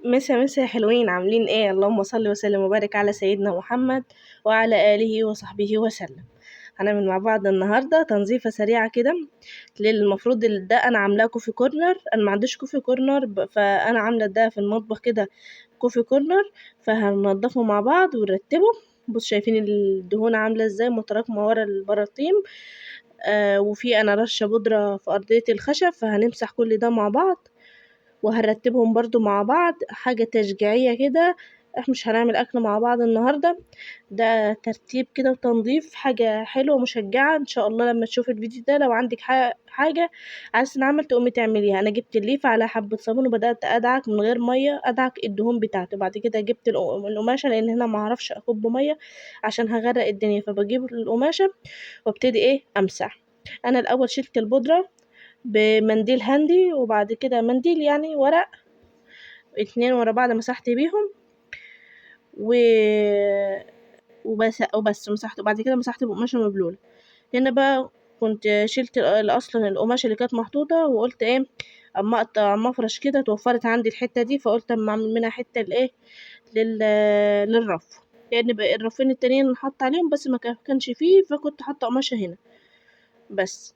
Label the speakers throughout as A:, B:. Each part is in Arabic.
A: مسا يا حلوين، عاملين ايه؟ اللهم صل وسلم وبارك على سيدنا محمد وعلى آله وصحبه وسلم. هنعمل مع بعض النهارده تنظيفه سريعه كده. المفروض ده انا عاملاه كوفي كورنر، انا ما عنديش كوفي كورنر فانا عامله ده في المطبخ كده كوفي كورنر. فهننضفه مع بعض ونرتبه. بص شايفين الدهون عامله ازاي متراكمه ورا البراطيم. وفي انا رشه بودره في ارضيه الخشب، فهنمسح كل ده مع بعض وهنرتبهم برضو مع بعض، حاجة تشجيعية كده. احنا مش هنعمل اكل مع بعض النهاردة، ده ترتيب كده وتنظيف، حاجة حلوة مشجعة ان شاء الله. لما تشوف الفيديو ده لو عندك حاجة عايز تنعمل تقومي تعمليها. انا جبت الليفة على حبة صابون وبدأت ادعك من غير مية، ادعك الدهون بتاعته. بعد كده جبت القماشة، لان هنا ما اعرفش اكب مية عشان هغرق الدنيا، فبجيب القماشة وابتدي امسح. انا الاول شلت البودرة بمنديل هاندي، وبعد كده منديل يعني ورق، 2 ورا بعض مسحت بيهم و... وبس مسحت. وبعد كده مسحت بقماشة مبلولة. هنا بقى كنت شلت اصلا القماشة اللي كانت محطوطة، وقلت اما اقطع اما افرش كده اتوفرت عندي الحتة دي، فقلت اما اعمل منها حتة لل... للرف، لان بقى الرفين التانيين نحط عليهم بس ما كانش فيه، فكنت حاطة قماشة هنا بس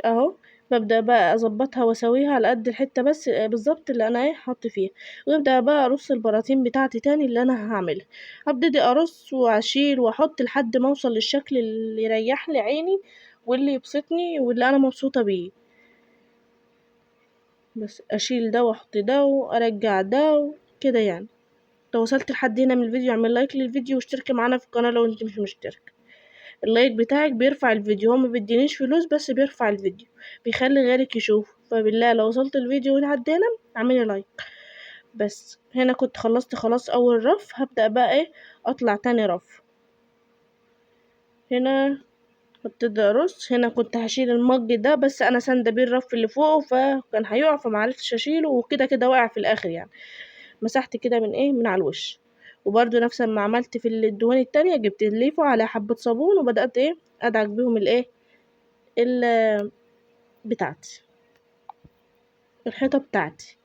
A: اهو. ببدأ بقى اظبطها واسويها على قد الحتة بس بالظبط اللي انا هحط فيها، وابدأ بقى ارص البراطيم بتاعتي تاني اللي انا هعملها. هبتدي ارص واشيل واحط لحد ما اوصل للشكل اللي يريح لي عيني واللي يبسطني واللي انا مبسوطة بيه. بس اشيل ده واحط ده وارجع ده كده يعني. لو وصلت لحد هنا من الفيديو اعمل لايك للفيديو واشترك معانا في القناة لو انت مش مشترك. اللايك بتاعك بيرفع الفيديو، هو ما بيدينيش فلوس بس بيرفع الفيديو، بيخلي غيرك يشوف. فبالله لو وصلت الفيديو لحد هنا اعملي لايك. بس هنا كنت خلصت خلاص اول رف، هبدأ بقى اطلع تاني رف. هنا ابتدي ارص. هنا كنت هشيل المج ده بس انا ساندة بيه الرف اللي فوقه فكان هيقع، فمعرفتش اشيله، وكده كده واقع في الاخر يعني. مسحت كده من على الوش. وبرده نفس ما عملت في الدهون التانية، جبت الليفة على حبة صابون وبدأت ادعك بيهم ال بتاعتي، الحيطة بتاعتي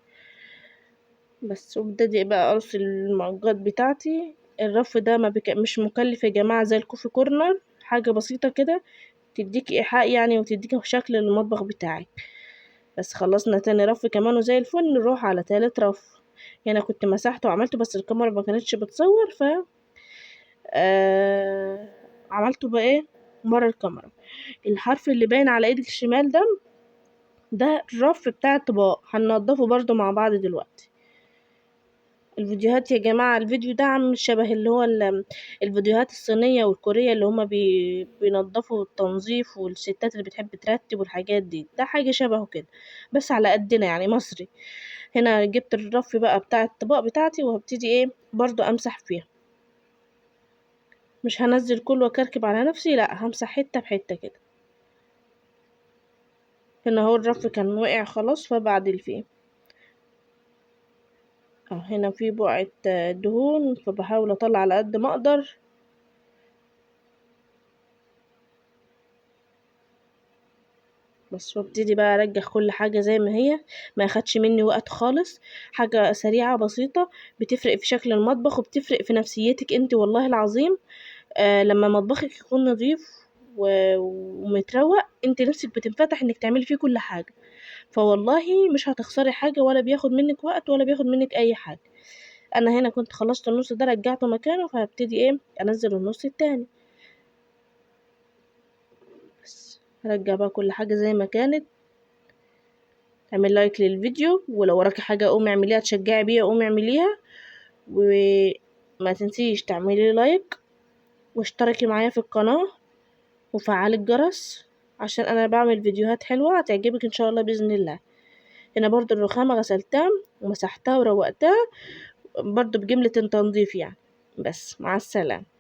A: بس. وابتدي بقى ارص المعجات بتاعتي. الرف ده ما مش مكلف يا جماعة، زي الكوفي كورنر، حاجة بسيطة كده تديك ايحاء يعني وتديك شكل للمطبخ بتاعك. بس خلصنا تاني رف كمان وزي الفل، نروح على تالت رف. هنا كنت مسحته وعملته بس الكاميرا ما كانتش بتصور، ف عملته بقى مرة الكاميرا. الحرف اللي باين على ايدك الشمال ده الرف بتاع الطباق، هننضفه برضو مع بعض دلوقتي. الفيديوهات يا جماعة، الفيديو ده عامل شبه اللي هو الفيديوهات الصينية والكورية اللي هما بينضفوا التنظيف، والستات اللي بتحب ترتب والحاجات دي، ده حاجة شبهه كده بس على قدنا يعني مصري. هنا جبت الرف بقى بتاع الطباق بتاعتي وهبتدي برضو امسح فيها. مش هنزل كله واكركب على نفسي، لا همسح حتة بحتة كده. هنا هو الرف كان وقع خلاص فبعدل فيه. هنا في بقعة دهون فبحاول اطلع على قد ما اقدر. بس وابتدي بقى ارجع كل حاجة زي ما هي، ما ياخدش مني وقت خالص. حاجة سريعة بسيطة بتفرق في شكل المطبخ وبتفرق في نفسيتك انت والله العظيم. لما مطبخك يكون نظيف ومتروق، انت نفسك بتنفتح انك تعملي فيه كل حاجة. فوالله مش هتخسري حاجة، ولا بياخد منك وقت ولا بياخد منك اي حاجة. انا هنا كنت خلصت النص ده رجعته مكانه، فهبتدي انزل النص التاني. بس هرجع بقى كل حاجة زي ما كانت. اعمل لايك للفيديو، ولو وراكي حاجة قومي اعمليها تشجعي بيها قومي اعمليها. وما تنسيش تعملي لايك واشتركي معايا في القناة وفعلي الجرس عشان انا بعمل فيديوهات حلوة هتعجبك ان شاء الله بإذن الله. هنا برضو الرخامة غسلتها ومسحتها وروقتها برضو بجملة التنظيف يعني. بس مع السلامة.